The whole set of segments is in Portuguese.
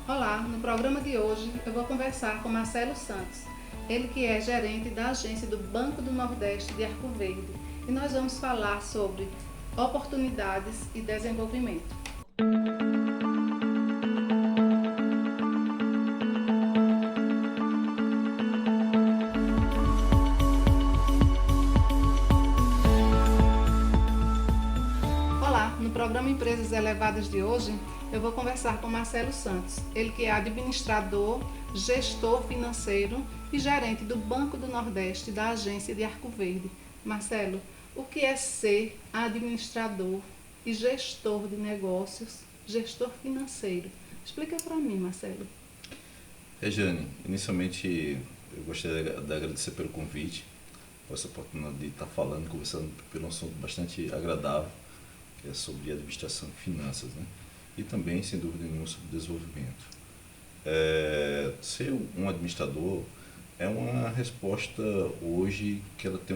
Olá, no programa de hoje eu vou conversar com Marcelo Santos, ele que é gerente da agência do Banco do Nordeste de Arco Verde, e nós vamos falar sobre oportunidades e desenvolvimento. Olá, no programa Empresas Elevadas de hoje eu vou conversar com Marcelo Santos, ele que é administrador, gestor financeiro e gerente do Banco do Nordeste da agência de Arco Verde. Marcelo, o que é ser administrador e gestor de negócios, gestor financeiro? Explica para mim, Marcelo. Rejane, inicialmente eu gostaria de agradecer pelo convite, por essa oportunidade de estar falando, conversando pelo um assunto bastante agradável, que é sobre administração e finanças, né? E também, sem dúvida nenhuma, sobre desenvolvimento. Ser um administrador é uma resposta hoje que ela tem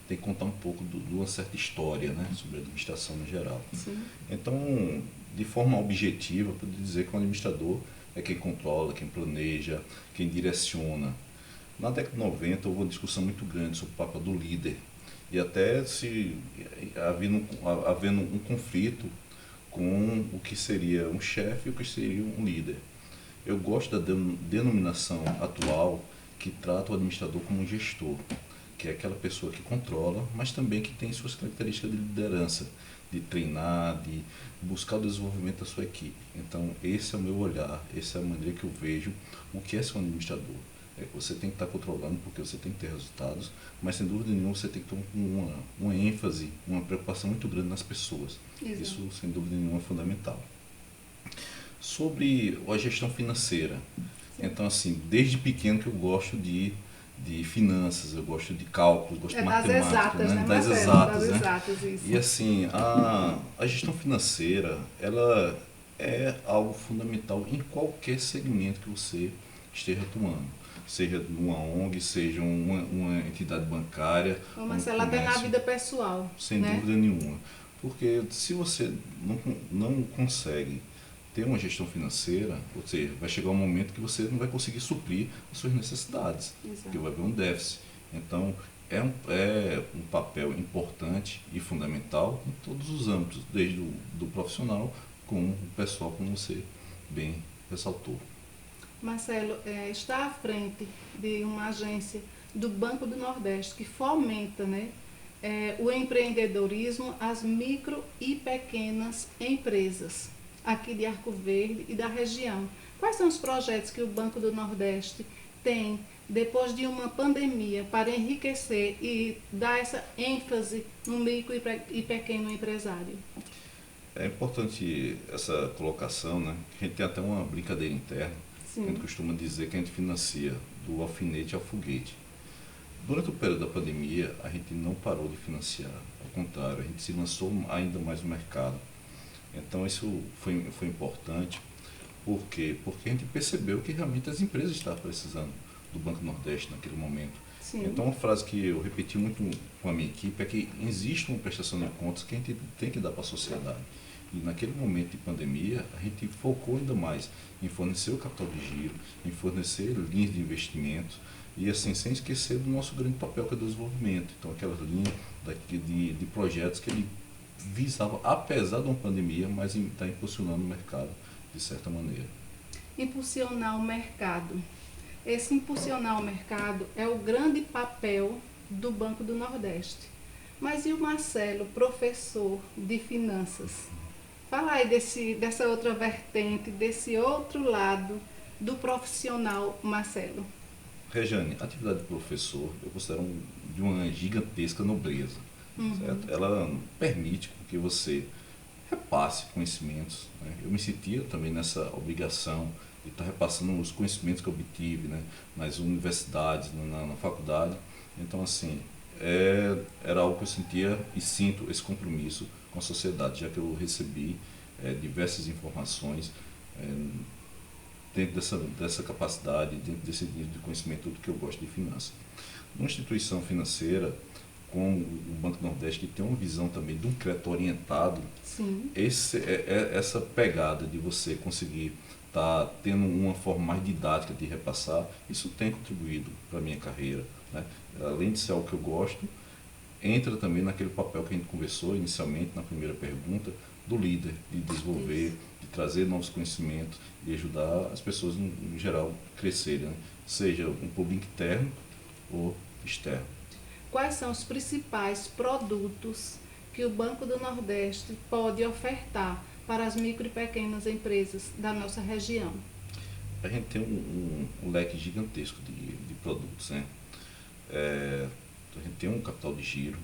que contar um pouco de uma certa história, né, sobre a administração no geral. Sim. Então, de forma objetiva, eu posso dizer que um administrador é quem controla, quem planeja, quem direciona. Na década de 90 houve uma discussão muito grande sobre o papel do líder e até se havendo um conflito com o que seria um chefe e o que seria um líder. Eu gosto da denominação atual que trata o administrador como um gestor, que é aquela pessoa que controla, mas também que tem suas características de liderança, de treinar, de buscar o desenvolvimento da sua equipe. Então, esse é o meu olhar, essa é a maneira que eu vejo o que é ser um administrador. Você tem que estar controlando porque você tem que ter resultados, mas sem dúvida nenhuma você tem que ter uma ênfase, uma preocupação muito grande nas pessoas. Exato. Isso, sem dúvida nenhuma, é fundamental. Sobre a gestão financeira, então assim, desde pequeno que eu gosto de finanças, eu gosto de cálculos, gosto de Das matemática, exatas, né, das Marcelo? exatas, Das né? exatas, isso. E assim, a gestão financeira, ela é algo fundamental em qualquer segmento que você esteja atuando. Seja numa ONG, seja uma entidade bancária, Ô, Marcelo, até na vida pessoal, sem né? dúvida nenhuma. Porque se você não consegue ter uma gestão financeira, ou seja, vai chegar um momento que você não vai conseguir suprir as suas necessidades, Exato. porque vai haver um déficit. Então, é um papel importante e fundamental em todos os âmbitos, desde do profissional como o pessoal, como você bem ressaltou. Marcelo, está à frente de uma agência do Banco do Nordeste que fomenta, né, o empreendedorismo, as micro e pequenas empresas aqui de Arco Verde e da região. Quais são os projetos que o Banco do Nordeste tem depois de uma pandemia para enriquecer e dar essa ênfase no micro e pequeno empresário? É importante essa colocação, né? A gente tem até uma brincadeira interna, que a gente costuma dizer que a gente financia do alfinete ao foguete. Durante o período da pandemia, a gente não parou de financiar, ao contrário, a gente se lançou ainda mais no mercado. Então isso foi importante, por quê? Porque a gente percebeu que realmente as empresas estavam precisando do Banco Nordeste naquele momento. Sim. Então uma frase que eu repeti muito com a minha equipe é que existe uma prestação de contas que a gente tem que dar para a sociedade. E naquele momento de pandemia, a gente focou ainda mais em fornecer o capital de giro, em fornecer linhas de investimento e assim, sem esquecer do nosso grande papel que é o desenvolvimento. Então aquelas linhas de projetos que ele visava, apesar de uma pandemia, mas está impulsionando o mercado de certa maneira. Impulsionar o mercado. Esse impulsionar o mercado é o grande papel do Banco do Nordeste. Mas e o Marcelo, professor de finanças? Fala aí dessa outra vertente, desse outro lado do profissional, Marcelo. Rejane, a atividade de professor eu considero de uma gigantesca nobreza. Certo? Ela permite que você repasse conhecimentos, né? Eu me sentia também nessa obrigação de estar repassando os conhecimentos que eu obtive, né, nas universidades, na faculdade. Então, assim, era algo que eu sentia e sinto esse compromisso com a sociedade, já que eu recebi diversas informações dentro dessa capacidade, dentro desse nível de conhecimento do que eu gosto de finanças. Numa instituição financeira, com o Banco Nordeste, que tem uma visão também de um crédito orientado, Sim. essa pegada de você conseguir estar tendo uma forma mais didática de repassar, isso tem contribuído para a minha carreira, né? Além de ser algo que eu gosto, entra também naquele papel que a gente conversou inicialmente na primeira pergunta, do líder, de desenvolver, de trazer novos conhecimentos, de ajudar as pessoas, em geral, a crescerem, né? Seja um público interno ou externo. Quais são os principais produtos que o Banco do Nordeste pode ofertar para as micro e pequenas empresas da nossa região? A gente tem um leque gigantesco de produtos, né? A gente tem um capital de giro,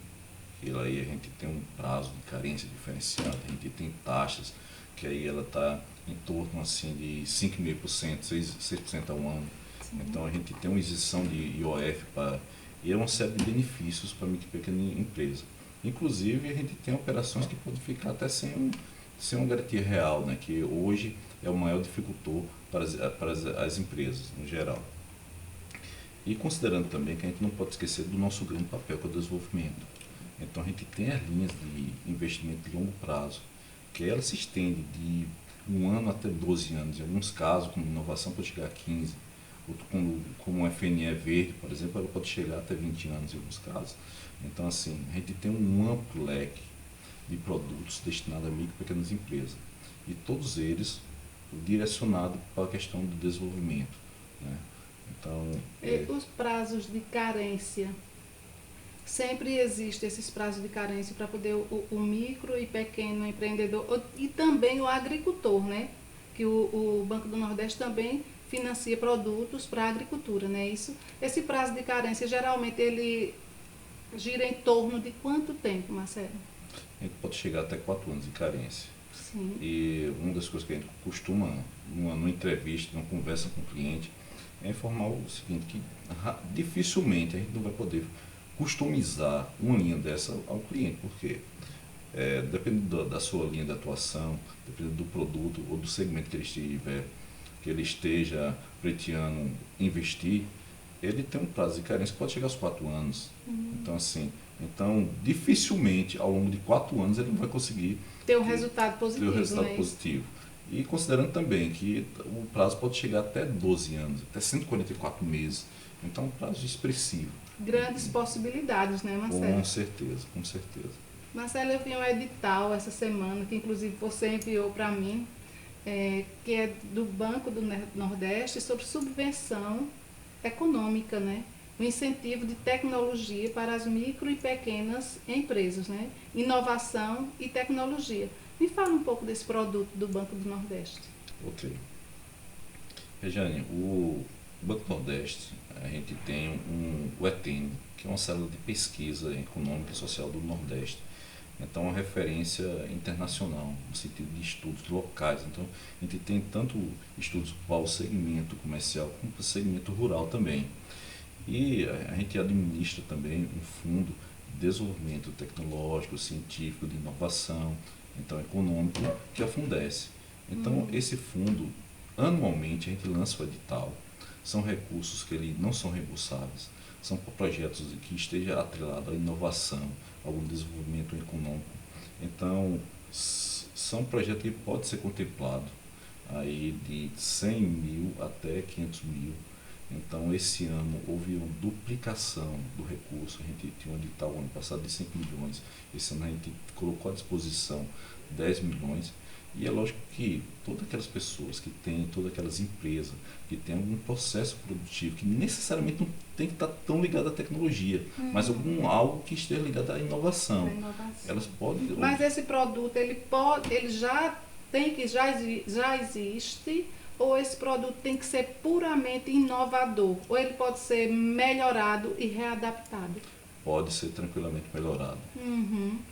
que aí a gente tem um prazo de carência diferenciado, a gente tem taxas, que aí ela está em torno assim, de 5,5%, 6% ao ano. Sim. Então a gente tem uma isenção de IOF e é uma série de benefícios para a micro e pequena empresa. Inclusive a gente tem operações que podem ficar até sem uma garantia real, né? Que hoje é o maior dificultor para as empresas no geral. E considerando também que a gente não pode esquecer do nosso grande papel que é o desenvolvimento. Então a gente tem as linhas de investimento de longo prazo, que ela se estende de 1 ano até 12 anos, em alguns casos, como inovação pode chegar a 15, outro, como o FNE verde, por exemplo, ela pode chegar até 20 anos em alguns casos. Então assim, a gente tem um amplo leque de produtos destinados a micro e pequenas empresas, e todos eles direcionados para a questão do desenvolvimento, né? Então, E os prazos de carência? Sempre existe esses prazos de carência para poder o micro e pequeno empreendedor e também o agricultor, né? Que o Banco do Nordeste também financia produtos para a agricultura, né? Isso, esse prazo de carência, geralmente, ele gira em torno de quanto tempo, Marcelo? a gente pode chegar até 4 anos de carência. Sim. E uma das coisas que a gente costuma, numa entrevista, numa conversa com o cliente, é informar o seguinte, que dificilmente a gente não vai poder customizar uma linha dessa ao cliente, porque dependendo da sua linha de atuação, dependendo do produto ou do segmento que ele esteja pleiteando investir, ele tem um prazo de carência que pode chegar aos 4 anos. Então, assim, dificilmente ao longo de 4 anos ele não vai conseguir Ter um resultado positivo, ter um resultado né? positivo. E considerando também que o prazo pode chegar até 12 anos, até 144 meses. Então, é um prazo expressivo. Grandes possibilidades, né, Marcelo? Com certeza, com certeza. Marcelo, eu vi um edital essa semana, que inclusive você enviou para mim, que é do Banco do Nordeste, sobre subvenção econômica, né? O incentivo de tecnologia para as micro e pequenas empresas, né? Inovação e tecnologia. Me fala um pouco desse produto do Banco do Nordeste. Ok. Rejane, o Banco Nordeste, a gente tem o ETEN, que é uma célula de pesquisa econômica e social do Nordeste. Então, é uma referência internacional, no sentido de estudos locais. Então, a gente tem tanto estudos para o segmento comercial como para o segmento rural também. E a gente administra também um fundo de desenvolvimento tecnológico, científico, de inovação, então econômico, que é a Fundesc. Então, esse fundo, anualmente, a gente lança o edital. São recursos que ele não são reembolsáveis, são projetos que estejam atrelados à inovação, ao desenvolvimento econômico. Então, são projetos que podem ser contemplados aí de 100 mil até 500 mil. Então, esse ano houve uma duplicação do recurso. A gente tinha um edital ano passado de 5 milhões. Esse ano a gente colocou à disposição 10 milhões. E é lógico que todas aquelas pessoas que têm, todas aquelas empresas que têm algum processo produtivo, que necessariamente não tem que estar tão ligado à tecnologia, mas algo que esteja ligado à inovação. Elas podem... Mas esse produto, ele já já existe, ou esse produto tem que ser puramente inovador, ou ele pode ser melhorado e readaptado? Pode ser tranquilamente melhorado,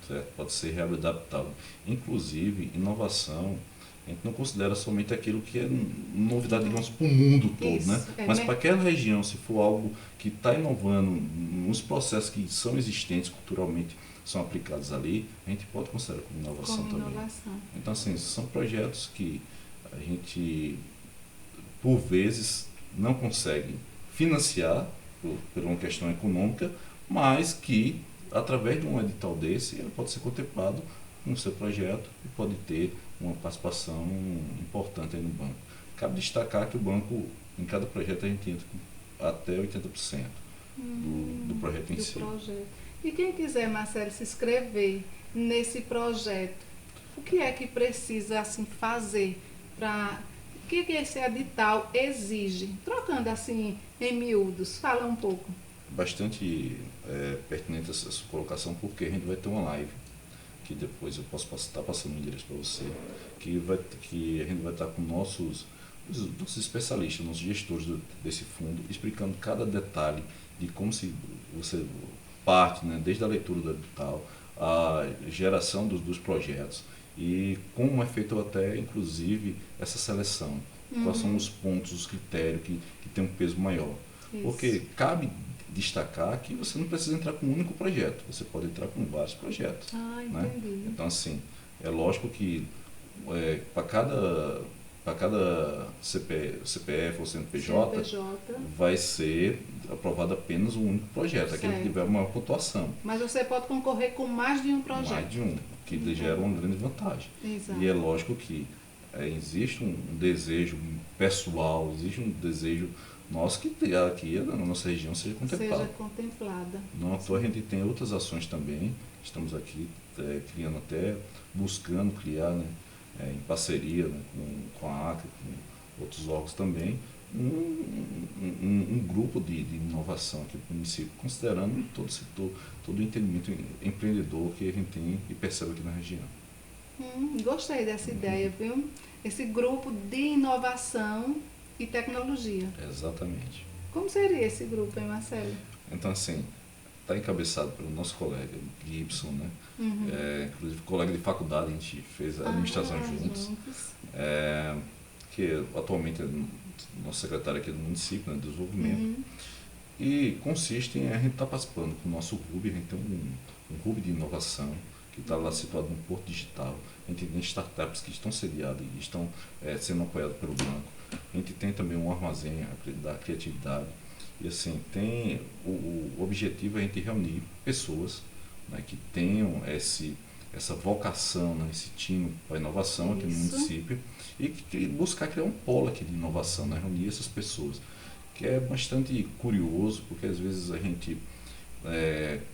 certo? Pode ser readaptado. Inclusive, inovação, a gente não considera somente aquilo que é novidade, digamos, para o mundo todo, Isso, né? Mas para aquela região, se for algo que está inovando, nos processos que são existentes culturalmente, são aplicados ali, a gente pode considerar como inovação também. Então, assim, são projetos que a gente, por vezes, não consegue financiar por uma questão econômica, mas que através de um edital desse, ele pode ser contemplado no seu projeto e pode ter uma participação importante aí no banco. Cabe destacar que o banco, em cada projeto, a gente entra com até 80% do projeto em si. Projeto. E quem quiser, Marcelo, se inscrever nesse projeto, o que é que precisa assim fazer para... O que esse edital exige? Trocando assim em miúdos, fala um pouco. Bastante pertinente essa colocação, porque a gente vai ter uma live, que depois eu posso estar passando o endereço para você, que a gente vai estar com nossos especialistas, nossos gestores desse fundo, explicando cada detalhe de como se você parte, né, desde a leitura do edital, a geração dos projetos e como é feito até, inclusive, essa seleção. Quais são os pontos, os critérios que tem um peso maior. Isso. Porque cabe destacar que você não precisa entrar com um único projeto, você pode entrar com vários projetos. Entendi. Né? Então, assim, é lógico que para cada CPF ou CNPJ vai ser aprovado apenas um único projeto, aquele que tiver maior pontuação. Mas você pode concorrer com mais de um projeto. Mais de um, que gera uma grande vantagem. Exato. E é lógico que existe um desejo pessoal, existe um desejo nosso que aqui na nossa região seja contemplada. Não à toa a gente tem outras ações também, estamos aqui criando até, buscando criar, né, em parceria, né, com a ACRE, com outros órgãos também, um grupo de inovação aqui no município, considerando todo o setor, todo o entendimento empreendedor que a gente tem e percebe aqui na região. Gostei dessa ideia, viu? Esse grupo de inovação e tecnologia. Exatamente. Como seria esse grupo, hein, Marcelo? Então, assim, está encabeçado pelo nosso colega Gibson, né? Inclusive colega de faculdade, a gente fez a administração juntos. Que atualmente é nosso secretário aqui do município, né, de desenvolvimento. E consiste em a gente estar participando com o nosso hub, a gente tem um hub de inovação que está lá situado no Porto Digital. A gente tem startups que estão sediadas e estão sendo apoiadas pelo banco. A gente tem também um armazém da criatividade. E assim, tem o objetivo é a gente reunir pessoas, né, que tenham essa vocação, né, esse time para inovação aqui no município e buscar criar um polo aqui de inovação, né, reunir essas pessoas. Que é bastante curioso, porque às vezes a gente,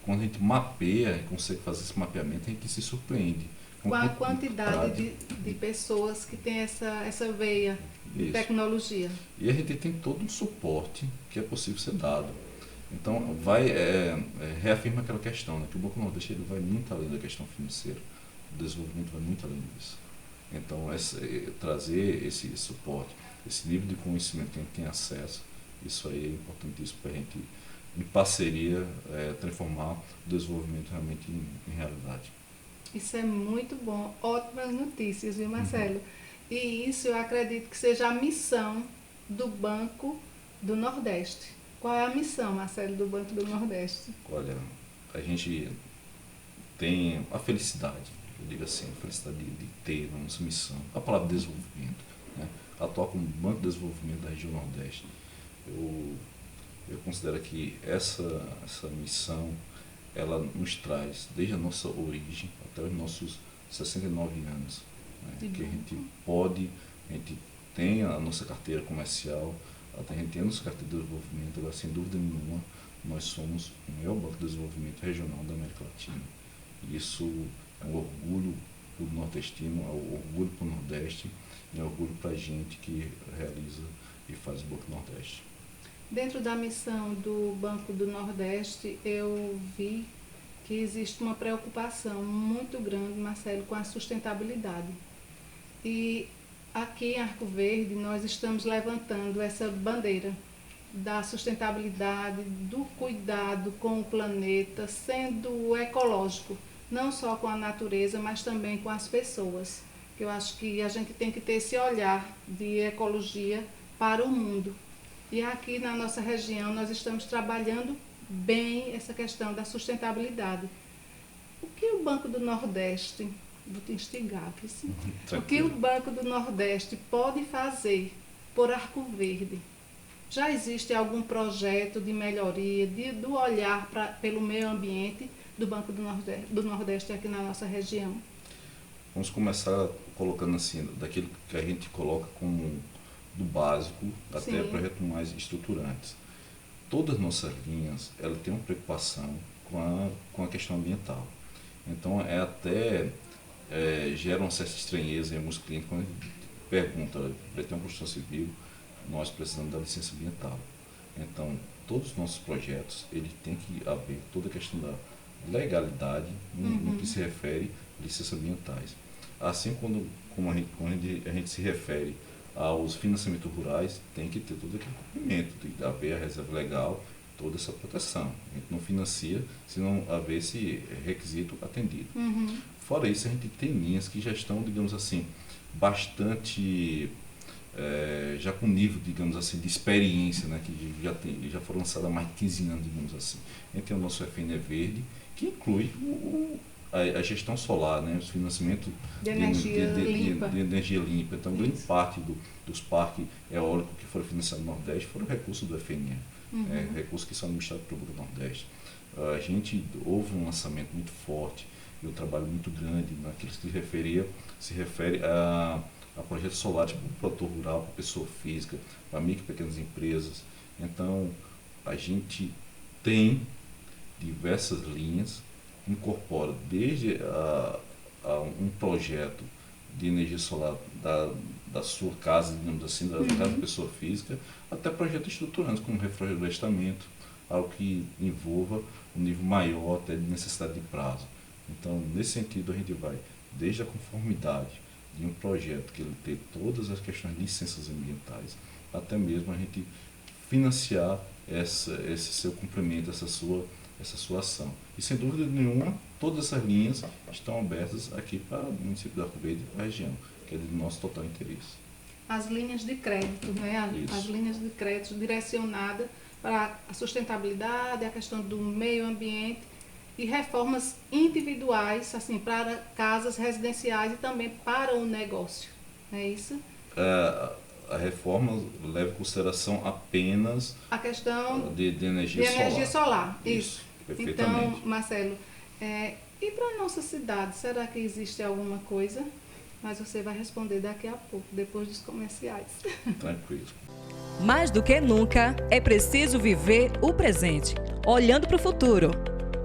quando a gente mapeia e consegue fazer esse mapeamento, a gente se surpreende. Com a quantidade de pessoas que tem essa veia de tecnologia. E a gente tem todo um suporte que é possível ser dado. Então, reafirma aquela questão, né, que o Banco Nordeste ele vai muito além da questão financeira, o desenvolvimento vai muito além disso. Então, trazer esse suporte, esse nível de conhecimento que a gente tem acesso, isso aí é importantíssimo para a gente, em parceria, transformar o desenvolvimento realmente em realidade. Isso é muito bom, ótimas notícias, viu, Marcelo? E isso eu acredito que seja a missão do Banco do Nordeste. Qual é a missão, Marcelo, do Banco do Nordeste? Olha, a gente tem a felicidade, eu digo assim, a felicidade de ter na nossa missão a palavra desenvolvimento, né? Atuar como Banco de Desenvolvimento da região Nordeste. Eu considero que essa missão, ela nos traz, desde a nossa origem até os nossos 69 anos, né, que a gente tem a nossa carteira comercial, a gente tem a nossa carteira de desenvolvimento, agora, sem dúvida nenhuma, nós somos o maior banco de desenvolvimento regional da América Latina. E isso é um orgulho para o nordestino, é um orgulho para o Nordeste, é um orgulho para a gente que realiza e faz o Banco do Nordeste. Dentro da missão do Banco do Nordeste, eu vi que existe uma preocupação muito grande, Marcelo, com a sustentabilidade. E aqui em Arco Verde, nós estamos levantando essa bandeira da sustentabilidade, do cuidado com o planeta, sendo ecológico, não só com a natureza, mas também com as pessoas. Eu acho que a gente tem que ter esse olhar de ecologia para o mundo. E aqui na nossa região nós estamos trabalhando bem essa questão da sustentabilidade. O que o Banco do Nordeste, vou te instigar, assim, o que o Banco do Nordeste pode fazer por Arco Verde? Já existe algum projeto de melhoria, do olhar pelo meio ambiente, do Banco do Nordeste aqui na nossa região? Vamos começar colocando assim, daquilo que a gente coloca como do básico até Sim. projetos mais estruturantes. Todas as nossas linhas, ela tem uma preocupação com a questão ambiental. Então, gera uma certa estranheza em alguns clientes quando a gente pergunta, para ter uma construção civil, nós precisamos da licença ambiental. Então, todos os nossos projetos, ele tem que haver toda a questão da legalidade no que se refere a licenças ambientais. Assim, como a gente se refere aos financiamentos rurais, tem que ter todo aquele cumprimento, tem que haver a reserva legal, toda essa proteção. A gente não financia se não haver esse requisito atendido. Fora isso, a gente tem linhas que já estão, digamos assim, bastante, já com nível, digamos assim, de experiência, né, que já foram lançadas há mais de 15 anos, digamos assim. A gente tem o nosso FNE Verde, que inclui a gestão solar, né, os financiamentos de energia limpa. De energia limpa. Então, grande parte dos parques eólicos que foram financiados no Nordeste foram recursos do FNE, recursos que são administrados pelo Banco do Nordeste. A gente houve um lançamento muito forte e um trabalho muito grande naquilo que se refere a projetos solares para o produtor rural, para a pessoa física, para micro e pequenas empresas. Então, a gente tem diversas linhas, incorpora desde um projeto de energia solar da sua casa, digamos assim, da casa da pessoa física, até projetos estruturantes, como reflorestamento, algo que envolva um nível maior até de necessidade de prazo. Então, nesse sentido, a gente vai desde a conformidade de um projeto que ele tem todas as questões de licenças ambientais, até mesmo a gente financiar esse seu cumprimento, essa sua ação. E sem dúvida nenhuma, todas essas linhas estão abertas aqui para o município da Arco Verde e para a região, que é do nosso total interesse. As linhas de crédito, né? As linhas de crédito direcionadas para a sustentabilidade, a questão do meio ambiente e reformas individuais, assim, para casas residenciais e também para o negócio. É isso? A reforma leva em consideração apenas a questão de energia solar. Isso, perfeitamente. Então, Marcelo, e para a nossa cidade, será que existe alguma coisa? Mas você vai responder daqui a pouco, depois dos comerciais. Tranquilo. Mais do que nunca, é preciso viver o presente, olhando para o futuro.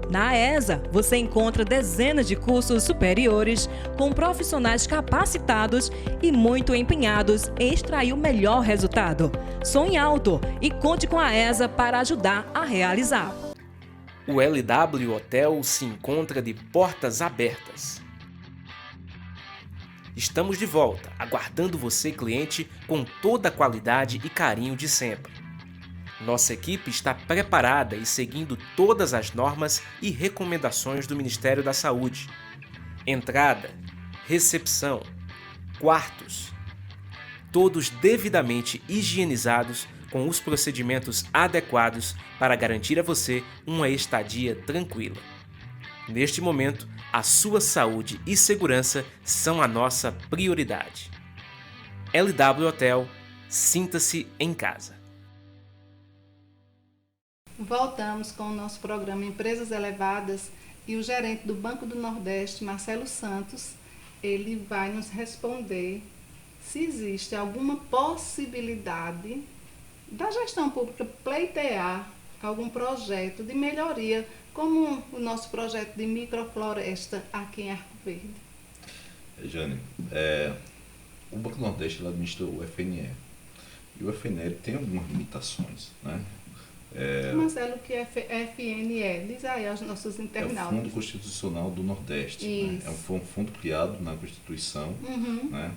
Na AESA, você encontra dezenas de cursos superiores com profissionais capacitados e muito empenhados em extrair o melhor resultado. Sonhe alto e conte com a AESA para ajudar a realizar. O LW Hotel se encontra de portas abertas. Estamos de volta, aguardando você, cliente, com toda a qualidade e carinho de sempre. Nossa equipe está preparada e seguindo todas as normas e recomendações do Ministério da Saúde. Entrada, recepção, quartos, todos devidamente higienizados com os procedimentos adequados para garantir a você uma estadia tranquila. Neste momento, a sua saúde e segurança são a nossa prioridade. LW Hotel, sinta-se em casa. Voltamos com o nosso programa Empresas Elevadas e o gerente do Banco do Nordeste, Marcelo Santos, ele vai nos responder se existe alguma possibilidade da gestão pública pleitear algum projeto de melhoria, como o nosso projeto de microfloresta aqui em Arco Verde. Jane, o Banco do Nordeste ele administra o FNE. E o FNE tem algumas limitações, né? Marcelo, o que é FNE? Diz aí aos nossos internautas. É o Fundo Constitucional do Nordeste. Né? É um fundo criado na Constituição, né?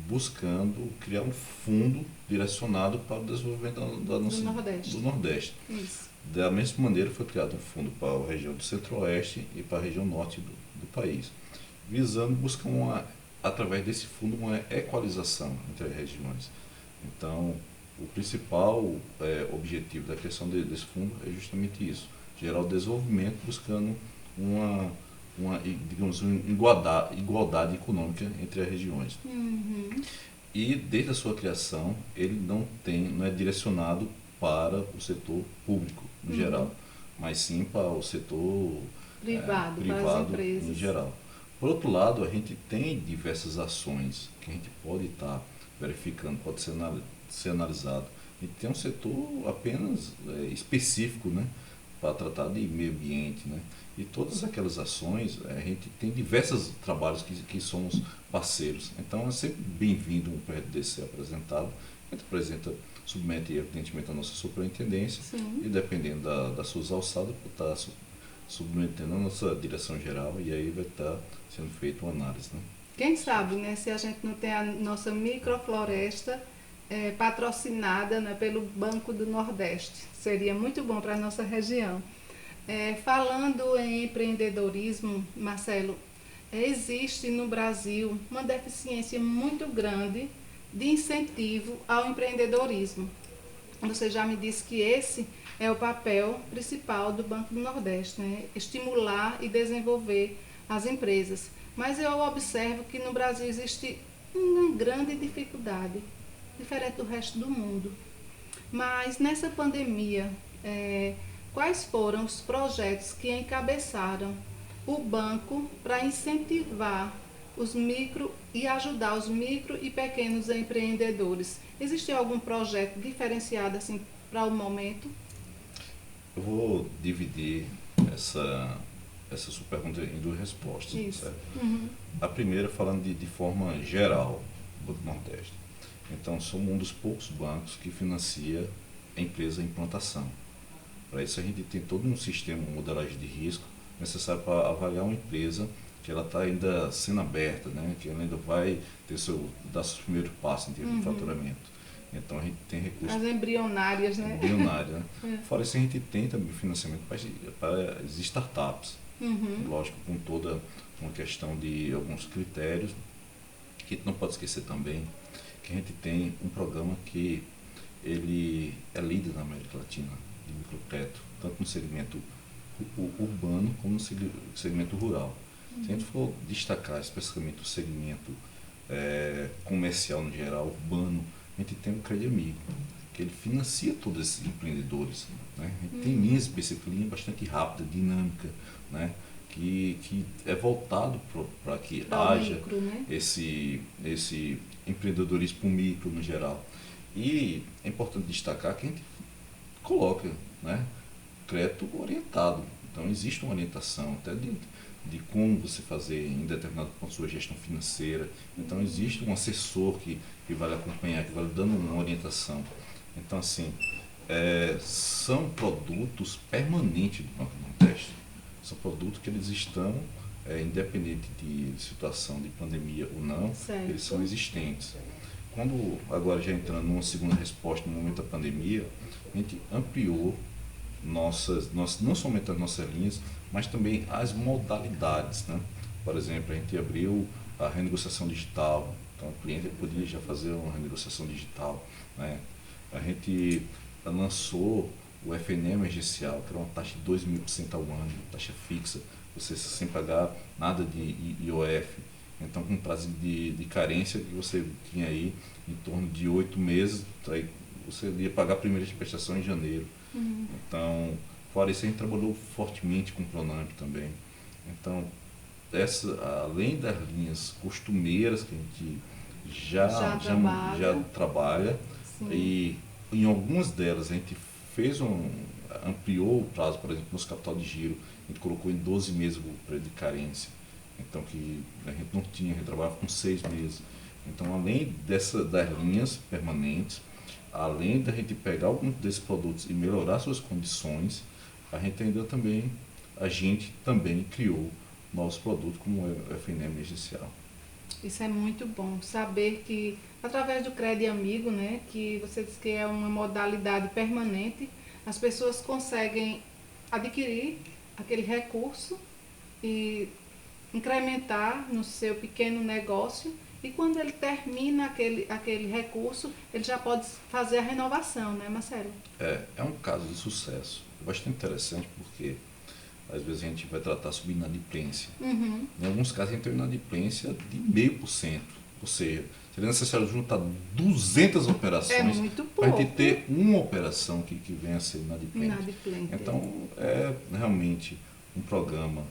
Buscando criar um fundo direcionado para o desenvolvimento do Nordeste. Isso. Da mesma maneira, foi criado um fundo para a região do Centro-Oeste e para a região norte do país, visando buscar, através desse fundo, uma equalização entre as regiões. Então, o principal objetivo da criação desse fundo é justamente isso, gerar o desenvolvimento buscando digamos, uma igualdade econômica entre as regiões. E desde a sua criação, ele não é direcionado para o setor público, no geral, mas sim para o setor privado, para as privado empresas. em geral. Por outro lado, a gente tem diversas ações que a gente pode estar verificando, pode ser analisado. A gente tem um setor apenas específico, né, para tratar de meio ambiente, né? E todas aquelas ações, a gente tem diversos trabalhos que somos parceiros. Então é sempre bem-vindo um projeto desse ser apresentado. A gente apresenta, submete evidentemente a nossa superintendência. Sim. E dependendo das suas alçadas, está submetendo a nossa direção geral e aí vai estar sendo feita uma análise, né? Quem sabe, né, se a gente não tem a nossa microfloresta patrocinada, né, pelo Banco do Nordeste. Seria muito bom para a nossa região. Falando em empreendedorismo, Marcelo, existe no Brasil uma deficiência muito grande de incentivo ao empreendedorismo. Você já me disse que esse é o papel principal do Banco do Nordeste, né? Estimular e desenvolver as empresas. Mas eu observo que no Brasil existe uma grande dificuldade, diferente do resto do mundo. Mas nessa pandemia, quais foram os projetos que encabeçaram o banco para incentivar os micro e ajudar os micro e pequenos empreendedores? Existe algum projeto diferenciado assim para o momento? Eu vou dividir essa sua pergunta em duas respostas. Isso. Certo? Uhum. A primeira falando de forma geral do Banco do Nordeste. Então, somos um dos poucos bancos que financia a empresa em implantação. Para isso, a gente tem todo um sistema, uma modelagem de risco necessário para avaliar uma empresa que ela está ainda sendo aberta, né? Que ela ainda vai dar seus primeiros passos em termos de faturamento. Então, a gente tem recursos... As embrionárias, né? Embrionárias, né? Fora isso, a gente tem também financiamento para as startups. Uhum. Lógico, com toda uma questão de alguns critérios, que a gente não pode esquecer também que a gente tem um programa que ele é líder na América Latina de microcrédito, tanto no segmento urbano como no segmento rural. Se a gente for destacar especificamente o segmento comercial no geral, urbano, a gente tem o Crédito Amigo, que ele financia todos esses empreendedores, né? A gente tem linhas específicas, linha bastante rápida, dinâmica, né? Que é voltado para que haja micro, né? esse empreendedorismo para o micro no geral. E é importante destacar que a gente coloca, né, crédito orientado. Então existe uma orientação até de como você fazer em determinado ponto sua gestão financeira. Então existe um assessor que vai lhe acompanhar, que vai lhe dando uma orientação. Então assim, são produtos permanentes do Banco do Nordeste. São produtos que eles estão, independente de situação de pandemia ou não, certo. Eles são existentes. Quando, agora já entrando numa segunda resposta, no momento da pandemia, a gente ampliou não somente as nossas linhas, mas também as modalidades, né? Por exemplo, a gente abriu a renegociação digital, então o cliente podia já fazer uma renegociação digital, né? A gente lançou o FNE emergencial, que era uma taxa de 2.000% ao ano, taxa fixa, você sem pagar nada de IOF. Então, com prazo de carência que você tinha aí em torno de 8 meses, aí você ia pagar a primeira prestação em janeiro. Uhum. Então, fora isso, a gente trabalhou fortemente com o Pronamp também. Então, além das linhas costumeiras que a gente já trabalha, e em algumas delas a gente ampliou o prazo, por exemplo, nos capital de giro, a gente colocou em 12 meses o período de carência. Então, que a gente não tinha, a gente trabalhava com 6 meses. Então, além das linhas permanentes, além da gente pegar alguns desses produtos e melhorar suas condições, a gente também criou novos produtos como o FNE emergencial. Isso é muito bom, saber que através do Crédito Amigo, né, que você diz que é uma modalidade permanente, as pessoas conseguem adquirir aquele recurso e incrementar no seu pequeno negócio, e quando ele termina aquele recurso, ele já pode fazer a renovação, né, Marcelo? É um caso de sucesso. É bastante interessante porque às vezes a gente vai tratar sobre inadimplência. Uhum. Em alguns casos a gente tem inadimplência de 0,5%. Ou seja, seria necessário juntar 200 operações para a gente ter uma operação que venha a ser inadimplente. Inadimplente. Então, é realmente um programa.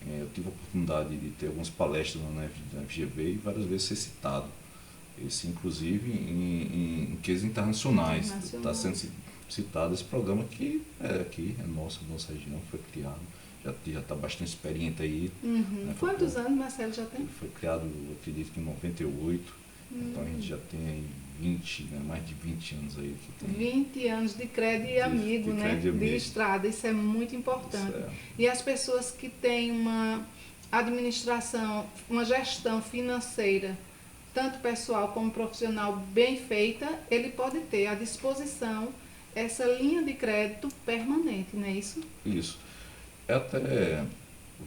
Eu tive a oportunidade de ter algumas palestras na FGV e várias vezes ser citado. Esse, inclusive, em cases internacionais. Está sendo citado esse programa que aqui é nossa região, foi criado. Já está bastante experiente aí. Né? Quantos anos, Marcelo, já tem? Ele foi criado, eu acredito que em 98. Então a gente já tem aí 20, né, mais de 20 anos aí. Que tem 20 anos de crédito e amigo, né? De estrada, isso é muito importante. E as pessoas que têm uma administração, uma gestão financeira, tanto pessoal como profissional, bem feita, ele pode ter à disposição essa linha de crédito permanente, não é isso? Isso.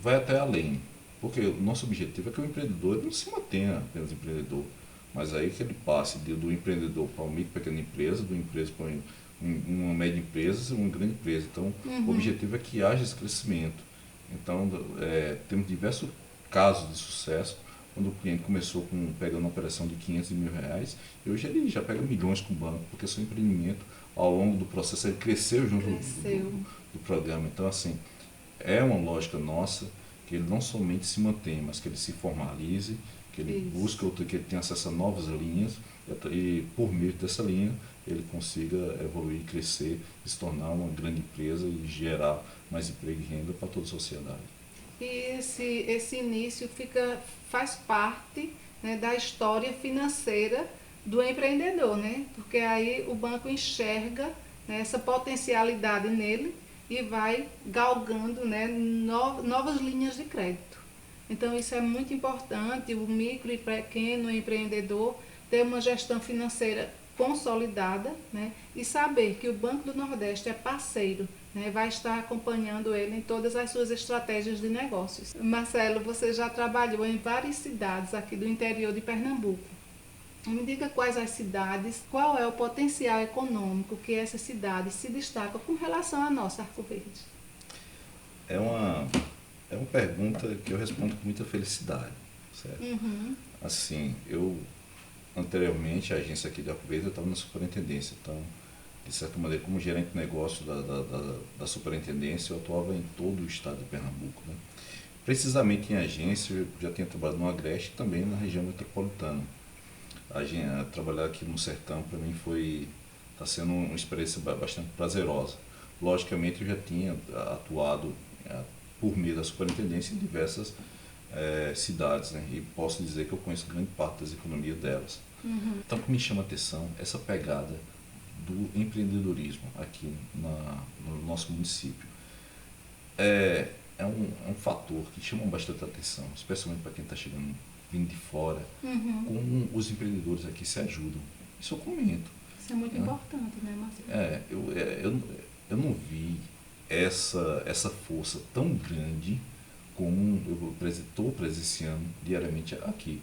Vai até além, porque o nosso objetivo é que o empreendedor não se mantenha apenas empreendedor, mas aí que ele passe do empreendedor para uma micro e pequena empresa, do empresa para uma média empresa e uma grande empresa. Então, o objetivo é que haja esse crescimento. Então, temos diversos casos de sucesso, quando o cliente começou pegando uma operação de R$500 mil, e hoje ele já pega milhões com o banco, porque seu empreendimento, ao longo do processo, ele cresceu junto do programa. Então, assim, é uma lógica nossa que ele não somente se mantenha, mas que ele se formalize, que ele busque que ele tenha acesso a novas linhas e por meio dessa linha ele consiga evoluir, crescer, se tornar uma grande empresa e gerar mais emprego e renda para toda a sociedade. E esse início faz parte, né, da história financeira do empreendedor, né? Porque aí o banco enxerga, né, essa potencialidade nele e vai galgando, né, novas linhas de crédito. Então isso é muito importante, o micro e pequeno empreendedor ter uma gestão financeira consolidada, né, e saber que o Banco do Nordeste é parceiro, né, vai estar acompanhando ele em todas as suas estratégias de negócios. Marcelo, você já trabalhou em várias cidades aqui do interior de Pernambuco. Me diga quais as cidades, qual é o potencial econômico que essas cidades se destacam com relação à nossa Arco Verde. É uma pergunta que eu respondo com muita felicidade, certo? Assim, anteriormente, a agência aqui de Arco Verde, eu estava na superintendência, então, de certa maneira, como gerente de negócio da superintendência, eu atuava em todo o estado de Pernambuco, né? Precisamente em agência, eu já tinha trabalhado no Agreste e também na região metropolitana. Trabalhar aqui no Sertão, para mim, está sendo uma experiência bastante prazerosa. Logicamente, eu já tinha atuado por meio da superintendência em diversas cidades, né? E posso dizer que eu conheço grande parte das economias delas. Então, o que me chama a atenção é essa pegada do empreendedorismo aqui no nosso município. É um fator que chama bastante atenção, especialmente para quem está chegando, vindo de fora, como os empreendedores aqui se ajudam. Isso eu comento. Isso é muito importante, né, Marcelo? Eu não vi essa força tão grande como eu estou presenciando diariamente aqui.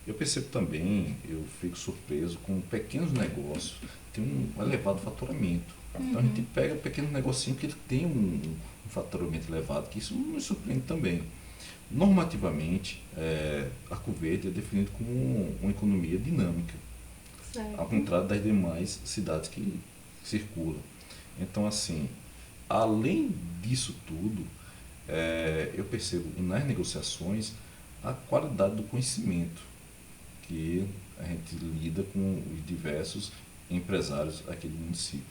Eu percebo também, eu fico surpreso com pequenos negócios que têm um elevado faturamento. Então a gente pega pequenos negocinhos que tem um faturamento elevado, que isso nos surpreende também. Normativamente, Arco Verde é definido como uma economia dinâmica, ao contrário das demais cidades que circulam. Então, assim, além disso tudo, eu percebo nas negociações a qualidade do conhecimento que a gente lida com os diversos empresários aqui do município.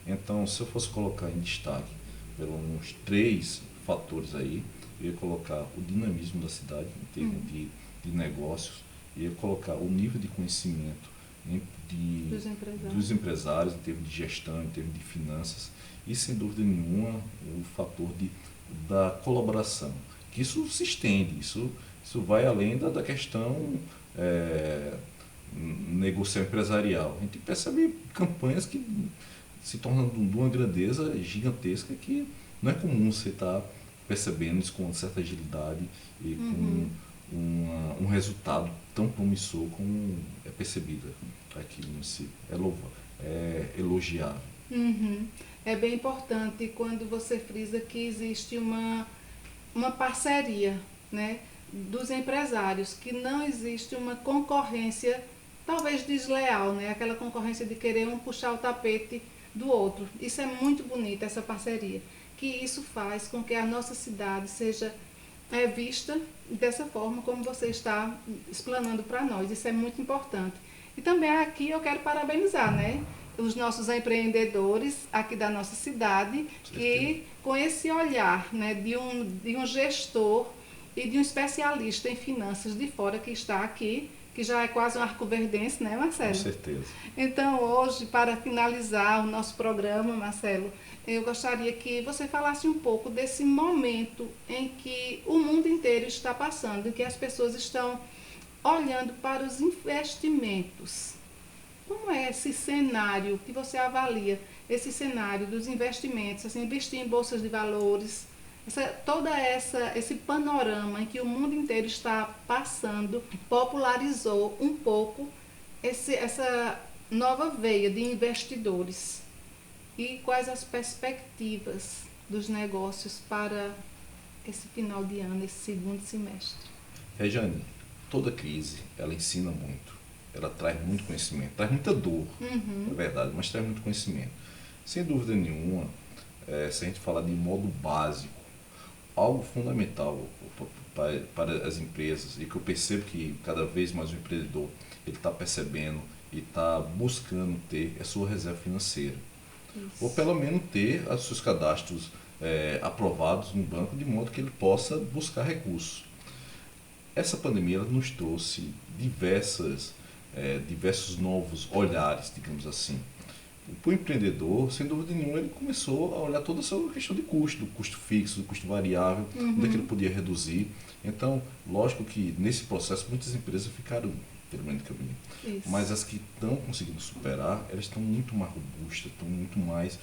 Então, se eu fosse colocar em destaque uns 3 fatores aí, eu ia colocar o dinamismo da cidade em termos de negócios, ia colocar o nível de conhecimento dos empresários em termos de gestão, em termos de finanças, e sem dúvida nenhuma o fator da colaboração, que isso se estende, isso vai além da questão negocial empresarial. A gente percebe campanhas que se tornam de uma grandeza gigantesca que não é comum você estar percebendo isso com certa agilidade e com um resultado tão promissor como é percebido aqui no município. É elogiável. É bem importante quando você frisa que existe uma parceria, né, dos empresários, que não existe uma concorrência, talvez desleal, né, aquela concorrência de querer um puxar o tapete do outro. Isso é muito bonito, essa parceria. que isso faz com que a nossa cidade seja vista dessa forma como você está explanando para nós. Isso é muito importante. E também aqui eu quero parabenizar, né, os nossos empreendedores aqui da nossa cidade, que com esse olhar, né, de um gestor e de um especialista em finanças de fora que está aqui, que já é quase um arco-verdense, né, Marcelo? Com certeza. Então, hoje, para finalizar o nosso programa, Marcelo, eu gostaria que você falasse um pouco desse momento em que o mundo inteiro está passando, em que as pessoas estão olhando para os investimentos. Como é esse cenário que você avalia, esse cenário dos investimentos, assim, investir em bolsas de valores, esse panorama em que o mundo inteiro está passando, popularizou um pouco essa nova veia de investidores? E quais as perspectivas dos negócios para esse final de ano, esse segundo semestre? Rejane, toda crise, ela ensina muito. Ela traz muito conhecimento, traz muita dor, é verdade, mas traz muito conhecimento. Sem dúvida nenhuma, se a gente falar de modo básico, algo fundamental para as empresas, e que eu percebo que cada vez mais o empreendedor ele está percebendo e está buscando ter, é sua reserva financeira. Isso. Ou pelo menos ter os seus cadastros aprovados no banco, de modo que ele possa buscar recursos. Essa pandemia ela nos trouxe diversos novos olhares, digamos assim. Para o empreendedor, sem dúvida nenhuma, ele começou a olhar toda essa questão de custo, do custo fixo, do custo variável, onde é que ele podia reduzir. Então, lógico que nesse processo muitas empresas ficaram pelo menos no caminho. Isso. Mas as que estão conseguindo superar, elas estão muito mais robustas, estão muito mais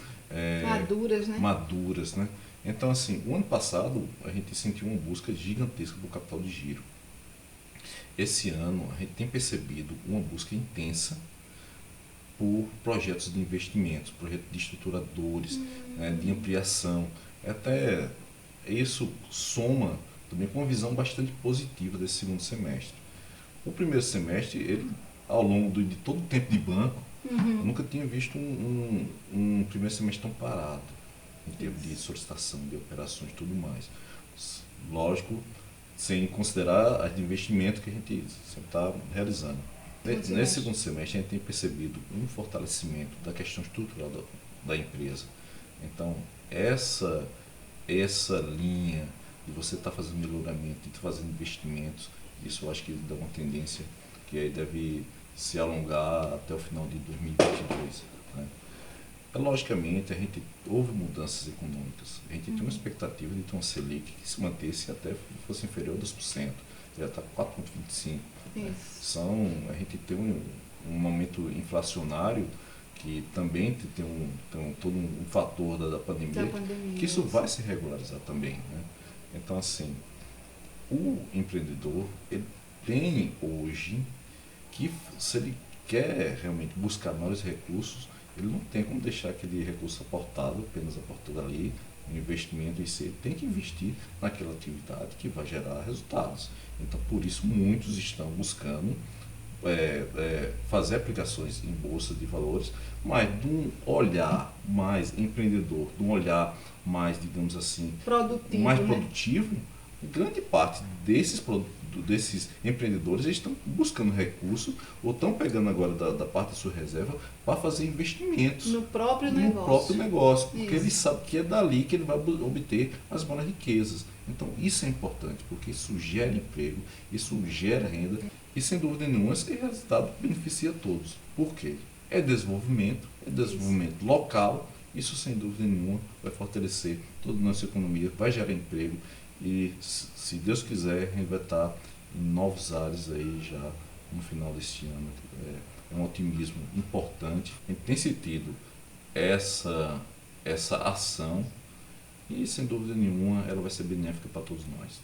maduras, né? Então, assim, o ano passado a gente sentiu uma busca gigantesca do capital de giro. Esse ano a gente tem percebido uma busca intensa por projetos de investimentos, projetos de estruturadores, né, de ampliação. Até isso soma também com uma visão bastante positiva desse segundo semestre. O primeiro semestre, ele, ao longo de todo o tempo de banco, eu nunca tinha visto um primeiro semestre tão parado, em termos de solicitação, de operações e tudo mais. Lógico, sem considerar as de investimento que a gente sempre está realizando. Nesse segundo semestre, a gente tem percebido um fortalecimento da questão estrutural da empresa. Então, essa linha de você estar fazendo melhoramento, de estar fazendo investimentos, isso eu acho que dá uma tendência que aí deve se alongar até o final de 2022. Né? Logicamente, a gente houve mudanças econômicas. A gente tinha uma expectativa de ter uma Selic que se mantesse até fosse inferior a 2%. Já está 4,25%. Né? A gente tem um momento inflacionário que também tem todo um fator da pandemia, que isso vai se regularizar também. Né? Então, assim, o empreendedor, ele tem hoje que, se ele quer realmente buscar maiores recursos, ele não tem como deixar aquele recurso aportado, apenas aportado ali, no investimento em si, ele tem que investir naquela atividade que vai gerar resultados. Então, por isso, muitos estão buscando fazer aplicações em bolsa de valores, mas de um olhar mais empreendedor, de um olhar mais, digamos assim, produtivo, grande parte desses empreendedores eles estão buscando recursos ou estão pegando agora da parte da sua reserva para fazer investimentos no próprio negócio, porque ele sabe que é dali que ele vai obter as boas riquezas. Então isso é importante, porque isso gera emprego, isso gera renda e sem dúvida nenhuma esse resultado beneficia a todos. Por quê? É desenvolvimento local, isso sem dúvida nenhuma vai fortalecer toda a nossa economia, vai gerar emprego. E, se Deus quiser, a gente vai estar em novos ares aí já no final deste ano. É um otimismo importante. A gente tem sentido essa ação e, sem dúvida nenhuma, ela vai ser benéfica para todos nós.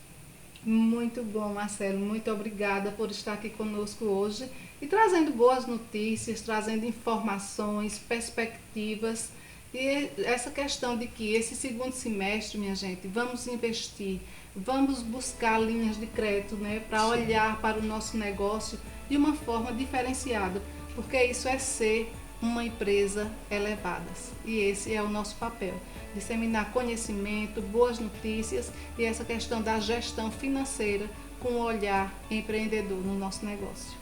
Muito bom, Marcelo. Muito obrigada por estar aqui conosco hoje e trazendo boas notícias, trazendo informações, perspectivas. E essa questão de que esse segundo semestre, minha gente, vamos investir, vamos buscar linhas de crédito, né, para olhar para o nosso negócio de uma forma diferenciada, porque isso é ser uma empresa elevadas. E esse é o nosso papel, disseminar conhecimento, boas notícias e essa questão da gestão financeira com um olhar empreendedor no nosso negócio.